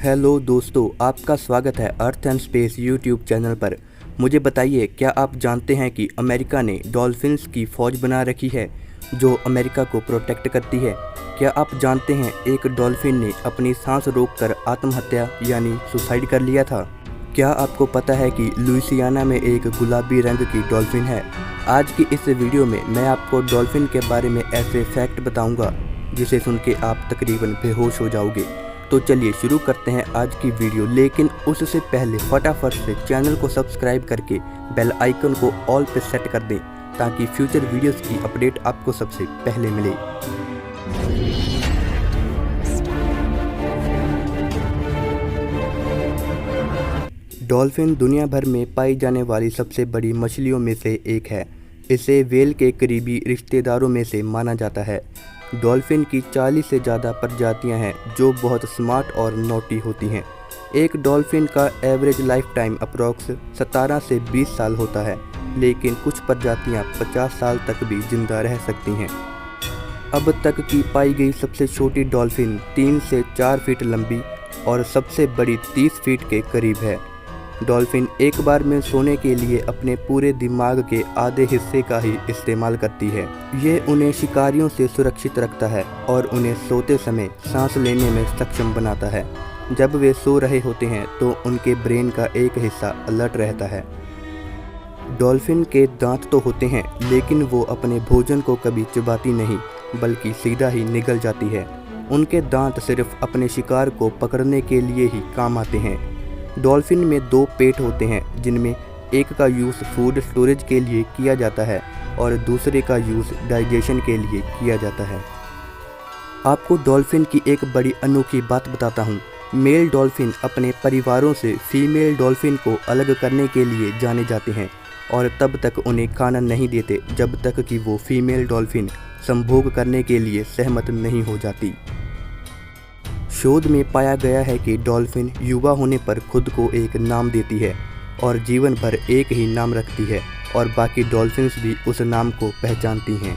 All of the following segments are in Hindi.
हेलो दोस्तों, आपका स्वागत है earth and space YouTube channel पर। मुझे बताइए, क्या आप जानते हैं कि अमेरिका ने डॉल्फिन्स की फ़ौज बना रखी है जो अमेरिका को प्रोटेक्ट करती है। क्या आप जानते हैं एक डॉल्फिन ने अपनी सांस रोककर आत्महत्या यानी सुसाइड कर लिया था। क्या आपको पता है कि लुइसियाना में एक गुलाबी रंग की डॉल्फिन है। आज की इस वीडियो में मैं आपको डॉल्फिन के बारे में ऐसे फैक्ट बताऊंगा जिसे सुन के आप तकरीबन बेहोश हो जाओगे। तो चलिए शुरू करते हैं आज की वीडियो, लेकिन उससे पहले फटाफट से चैनल को सब्सक्राइब करके बेल आइकन को ऑल पे सेट कर दें ताकि फ्यूचर वीडियोस की अपडेट आपको सबसे पहले मिले। डॉल्फिन दुनिया भर में पाई जाने वाली सबसे बड़ी मछलियों में से एक है। इसे व्हेल के करीबी रिश्तेदारों में से माना जाता है। डॉल्फिन की 40 से ज़्यादा प्रजातियां हैं जो बहुत स्मार्ट और नोटी होती हैं। एक डॉल्फिन का एवरेज लाइफ टाइम अप्रॉक्स 17 से 20 साल होता है, लेकिन कुछ प्रजातियां 50 साल तक भी जिंदा रह सकती हैं। अब तक की पाई गई सबसे छोटी डॉल्फिन 3 से 4 फीट लंबी और सबसे बड़ी 30 फीट के करीब है। डॉल्फिन एक बार में सोने के लिए अपने पूरे दिमाग के आधे हिस्से का ही इस्तेमाल करती है। ये उन्हें शिकारियों से सुरक्षित रखता है और उन्हें सोते समय सांस लेने में सक्षम बनाता है। जब वे सो रहे होते हैं तो उनके ब्रेन का एक हिस्सा अलर्ट रहता है। डॉल्फिन के दांत तो होते हैं, लेकिन वो अपने भोजन को कभी चबाती नहीं बल्कि सीधा ही निगल जाती है। उनके दांत सिर्फ अपने शिकार को पकड़ने के लिए ही काम आते हैं। डॉल्फिन में 2 पेट होते हैं, जिनमें एक का यूज़ फूड स्टोरेज के लिए किया जाता है और दूसरे का यूज़ डाइजेशन के लिए किया जाता है। आपको डॉल्फिन की एक बड़ी अनोखी बात बताता हूँ। मेल डॉल्फिन अपने परिवारों से फीमेल डॉल्फिन को अलग करने के लिए जाने जाते हैं और तब तक उन्हें खाना नहीं देते जब तक कि वो फीमेल डॉल्फिन संभोग करने के लिए सहमत नहीं हो जाती। शोध में पाया गया है कि डॉल्फिन युवा होने पर खुद को एक नाम देती है और जीवन भर एक ही नाम रखती है और बाकी डॉल्फिन्स भी उस नाम को पहचानती हैं।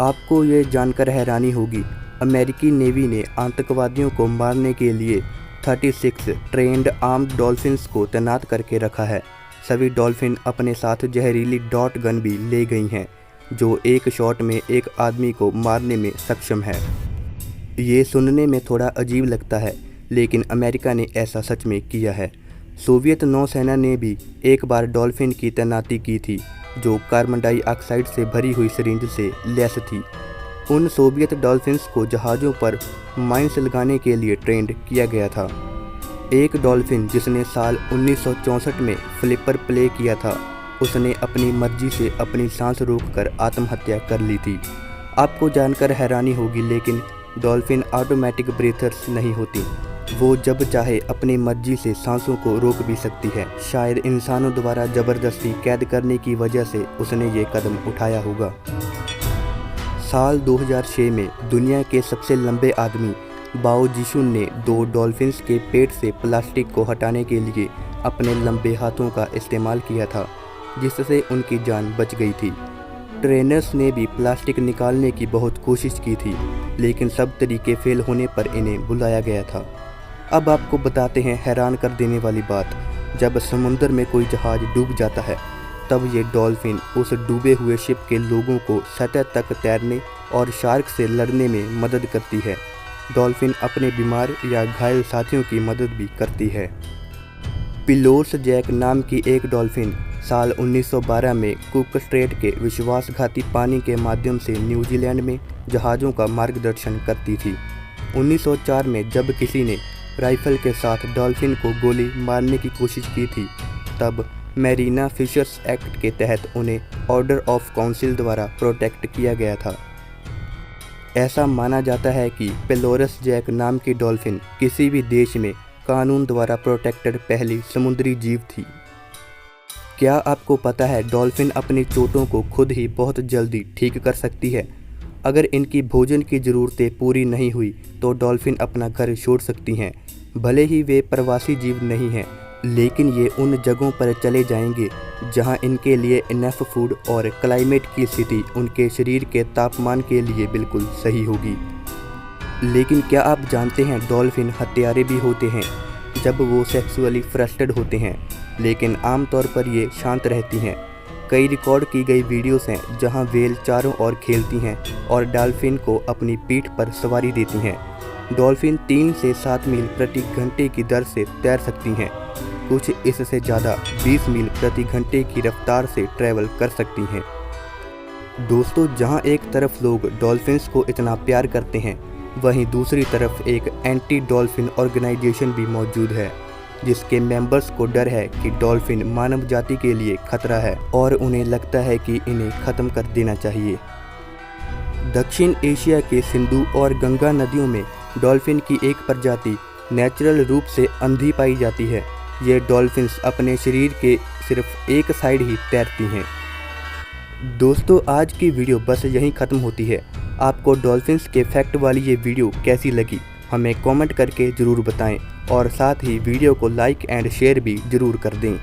आपको ये जानकर हैरानी होगी, अमेरिकी नेवी ने आतंकवादियों को मारने के लिए 36 ट्रेंड आर्म्ड डॉल्फिन्स को तैनात करके रखा है। सभी डॉल्फिन अपने साथ जहरीली डॉट गन भी ले गई हैं जो एक शॉट में एक आदमी को मारने में सक्षम है। ये सुनने में थोड़ा अजीब लगता है, लेकिन अमेरिका ने ऐसा सच में किया है। सोवियत नौसेना ने भी एक बार डॉल्फिन की तैनाती की थी जो कार्बन डाइऑक्साइड से भरी हुई सिरिंज से लैस थी। उन सोवियत डॉल्फिन्स को जहाज़ों पर माइंस लगाने के लिए ट्रेंड किया गया था। एक डॉल्फिन जिसने साल 1964 में फ्लिपर प्ले किया था, उसने अपनी मर्जी से अपनी सांस रोककर आत्महत्या कर ली थी। आपको जानकर हैरानी होगी, लेकिन डॉल्फिन ऑटोमेटिक ब्रीथर्स नहीं होती। वो जब चाहे अपनी मर्जी से सांसों को रोक भी सकती है। शायद इंसानों द्वारा ज़बरदस्ती कैद करने की वजह से उसने ये कदम उठाया होगा। साल 2006 में दुनिया के सबसे लंबे आदमी बाओ जिशुन ने 2 डॉल्फिन्स के पेट से प्लास्टिक को हटाने के लिए अपने लंबे हाथों का इस्तेमाल किया था, जिससे उनकी जान बच गई थी। ट्रेनर्स ने भी प्लास्टिक निकालने की बहुत कोशिश की थी, लेकिन सब तरीके फेल होने पर इन्हें बुलाया गया था। अब आपको बताते हैं हैरान कर देने वाली बात। जब समुद्र में कोई जहाज़ डूब जाता है, तब ये डॉल्फिन उस डूबे हुए शिप के लोगों को सतह तक तैरने और शार्क से लड़ने में मदद करती है। डॉल्फिन अपने बीमार या घायल साथियों की मदद भी करती है। पिलोर्स जैक नाम की एक डॉल्फिन साल 1912 में कुक स्ट्रेट के विश्वासघाती पानी के माध्यम से न्यूजीलैंड में जहाज़ों का मार्गदर्शन करती थी। 1904 में जब किसी ने राइफल के साथ डॉल्फिन को गोली मारने की कोशिश की थी, तब मैरीना फिशर्स एक्ट के तहत उन्हें ऑर्डर ऑफ काउंसिल द्वारा प्रोटेक्ट किया गया था। ऐसा माना जाता है कि पेलोरस जैक नाम की डॉल्फिन किसी भी देश में कानून द्वारा प्रोटेक्टेड पहली समुद्री जीव थी। क्या आपको पता है डॉल्फिन अपनी चोटों को खुद ही बहुत जल्दी ठीक कर सकती है। अगर इनकी भोजन की ज़रूरतें पूरी नहीं हुई तो डॉल्फिन अपना घर छोड़ सकती हैं। भले ही वे प्रवासी जीव नहीं हैं, लेकिन ये उन जगहों पर चले जाएंगे जहां इनके लिए इनफ फूड और क्लाइमेट की स्थिति उनके शरीर के तापमान के लिए बिल्कुल सही होगी। लेकिन क्या आप जानते हैं डॉल्फिन हत्यारे भी होते हैं जब वो सेक्सुअली फ्रस्ट्रेटेड होते हैं, लेकिन आमतौर पर ये शांत रहती हैं। कई रिकॉर्ड की गई वीडियोस हैं जहां व्हेल चारों ओर खेलती हैं और डॉल्फिन को अपनी पीठ पर सवारी देती हैं। डॉल्फिन 3 से 7 मील प्रति घंटे की दर से तैर सकती हैं, कुछ इससे ज़्यादा 20 मील प्रति घंटे की रफ्तार से ट्रैवल कर सकती हैं। दोस्तों, जहां एक तरफ लोग डॉल्फिन्स को इतना प्यार करते हैं, वहीं दूसरी तरफ एक एंटी डॉल्फिन ऑर्गेनाइजेशन भी मौजूद है, जिसके मेंबर्स को डर है कि डॉल्फिन मानव जाति के लिए खतरा है और उन्हें लगता है कि इन्हें ख़त्म कर देना चाहिए। दक्षिण एशिया के सिंधु और गंगा नदियों में डॉल्फिन की एक प्रजाति नेचुरल रूप से अंधी पाई जाती है। ये डॉल्फिन्स अपने शरीर के सिर्फ एक साइड ही तैरती हैं। दोस्तों, आज की वीडियो बस यहीं ख़त्म होती है। आपको डॉल्फिन्स के फैक्ट वाली ये वीडियो कैसी लगी, हमें कमेंट करके ज़रूर बताएं और साथ ही वीडियो को लाइक एंड शेयर भी ज़रूर कर दें।